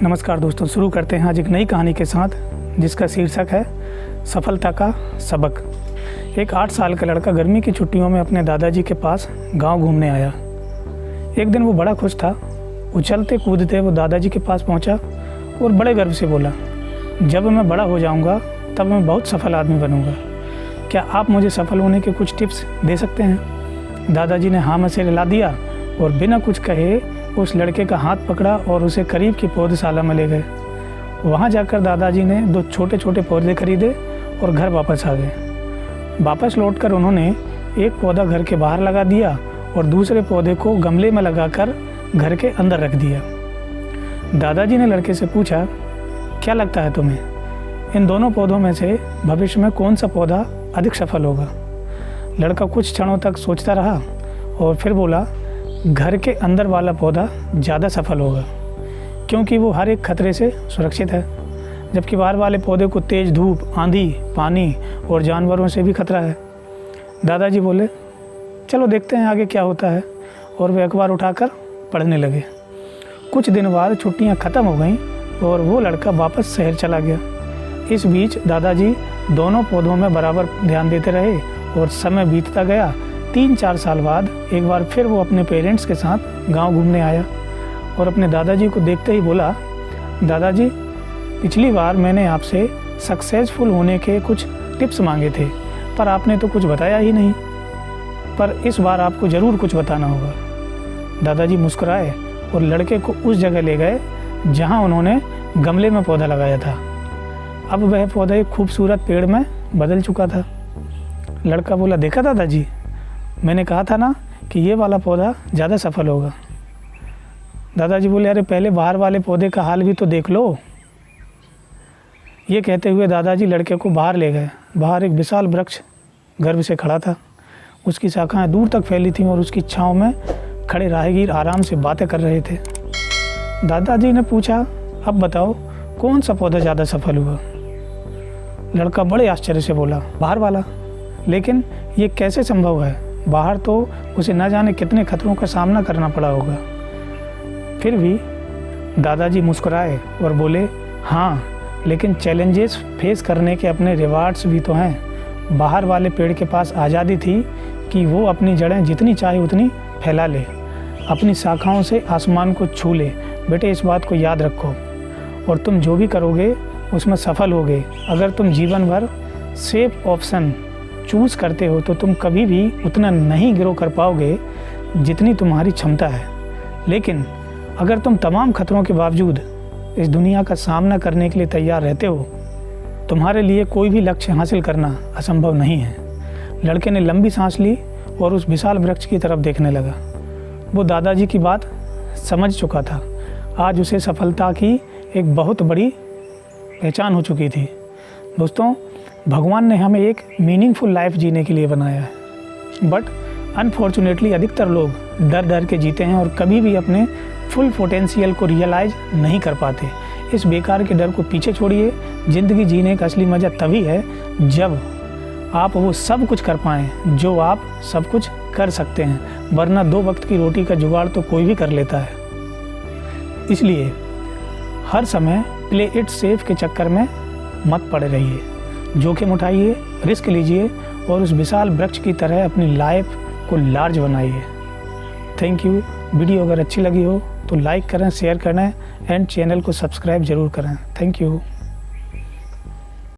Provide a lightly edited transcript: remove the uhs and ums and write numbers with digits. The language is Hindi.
नमस्कार दोस्तों, शुरू करते हैं आज एक नई कहानी के साथ जिसका शीर्षक है सफलता का सबक। एक 8 साल का लड़का गर्मी की छुट्टियों में अपने दादाजी के पास गांव घूमने आया। एक दिन वो बड़ा खुश था। उछलते कूदते वो दादाजी के पास पहुंचा और बड़े गर्व से बोला, जब मैं बड़ा हो जाऊंगा तब मैं बहुत सफल आदमी बनूंगा। क्या आप मुझे सफल होने के कुछ टिप्स दे सकते हैं? दादाजी ने हाँ में सिर हिला दिया और बिना कुछ कहे उस लड़के का हाथ पकड़ा और उसे करीब की पौधशाला में ले गए। वहाँ जाकर दादाजी ने 2 छोटे छोटे पौधे खरीदे और घर वापस आ गए। वापस लौटकर उन्होंने एक पौधा घर के बाहर लगा दिया और दूसरे पौधे को गमले में लगाकर घर के अंदर रख दिया। दादाजी ने लड़के से पूछा, क्या लगता है तुम्हें, इन दोनों पौधों में से भविष्य में कौन सा पौधा अधिक सफल होगा? लड़का कुछ क्षणों तक सोचता रहा और फिर बोला, घर के अंदर वाला पौधा ज़्यादा सफल होगा क्योंकि वो हर एक खतरे से सुरक्षित है, जबकि बाहर वाले पौधे को तेज़ धूप, आंधी, पानी और जानवरों से भी खतरा है। दादाजी बोले, चलो देखते हैं आगे क्या होता है, और वे अखबार उठाकर पढ़ने लगे। कुछ दिन बाद छुट्टियां ख़त्म हो गईं और वो लड़का वापस शहर चला गया। इस बीच दादाजी दोनों पौधों में बराबर ध्यान देते रहे और समय बीतता गया। 3-4 साल बाद एक बार फिर वो अपने पेरेंट्स के साथ गांव घूमने आया और अपने दादाजी को देखते ही बोला, दादाजी, पिछली बार मैंने आपसे सक्सेसफुल होने के कुछ टिप्स मांगे थे पर आपने तो कुछ बताया ही नहीं, पर इस बार आपको ज़रूर कुछ बताना होगा। दादाजी मुस्कुराए और लड़के को उस जगह ले गए जहां उन्होंने गमले में पौधा लगाया था। अब वह पौधा एक खूबसूरत पेड़ में बदल चुका था। लड़का बोला, देखा दादाजी, मैंने कहा था ना कि ये वाला पौधा ज़्यादा सफल होगा। दादाजी बोले, अरे पहले बाहर वाले पौधे का हाल भी तो देख लो। ये कहते हुए दादाजी लड़के को बाहर ले गए। बाहर एक विशाल वृक्ष गर्व से खड़ा था। उसकी शाखाएं दूर तक फैली थीं और उसकी छांव में खड़े राहगीर आराम से बातें कर रहे थे। दादाजी ने पूछा, अब बताओ कौन सा पौधा ज़्यादा सफल हुआ? लड़का बड़े आश्चर्य से बोला, बाहर वाला। लेकिन ये कैसे संभव है? बाहर तो उसे न जाने कितने खतरों का सामना करना पड़ा होगा। फिर भी दादाजी मुस्कुराए और बोले, हाँ, लेकिन चैलेंजेस फेस करने के अपने रिवार्ड्स भी तो हैं। बाहर वाले पेड़ के पास आज़ादी थी कि वो अपनी जड़ें जितनी चाहे उतनी फैला ले, अपनी शाखाओं से आसमान को छू ले। बेटे, इस बात को याद रखो और तुम जो भी करोगे उसमें सफल होगे। अगर तुम जीवन भर सेफ ऑप्शन चूज़ करते हो तो तुम कभी भी उतना नहीं ग्रो कर पाओगे जितनी तुम्हारी क्षमता है। लेकिन अगर तुम तमाम खतरों के बावजूद इस दुनिया का सामना करने के लिए तैयार रहते हो, तुम्हारे लिए कोई भी लक्ष्य हासिल करना असंभव नहीं है। लड़के ने लंबी सांस ली और उस विशाल वृक्ष की तरफ देखने लगा। वो दादाजी की बात समझ चुका था। आज उसे सफलता की एक बहुत बड़ी पहचान हो चुकी थी। दोस्तों, भगवान ने हमें एक मीनिंगफुल लाइफ जीने के लिए बनाया है, बट अनफॉर्चुनेटली अधिकतर लोग डर डर के जीते हैं और कभी भी अपने फुल पोटेंशियल को रियलाइज नहीं कर पाते। इस बेकार के डर को पीछे छोड़िए। ज़िंदगी जीने का असली मज़ा तभी है जब आप वो सब कुछ कर पाएँ जो आप सब कुछ कर सकते हैं, वरना 2 वक्त की रोटी का जुगाड़ तो कोई भी कर लेता है। इसलिए हर समय प्ले इट सेफ के चक्कर में मत पड़े रहिए। जोखिम उठाइए, रिस्क लीजिए और उस विशाल वृक्ष की तरह अपनी लाइफ को लार्ज बनाइए। Thank you. वीडियो अगर अच्छी लगी हो तो लाइक करें, शेयर करें एंड चैनल को सब्सक्राइब ज़रूर करें। Thank you.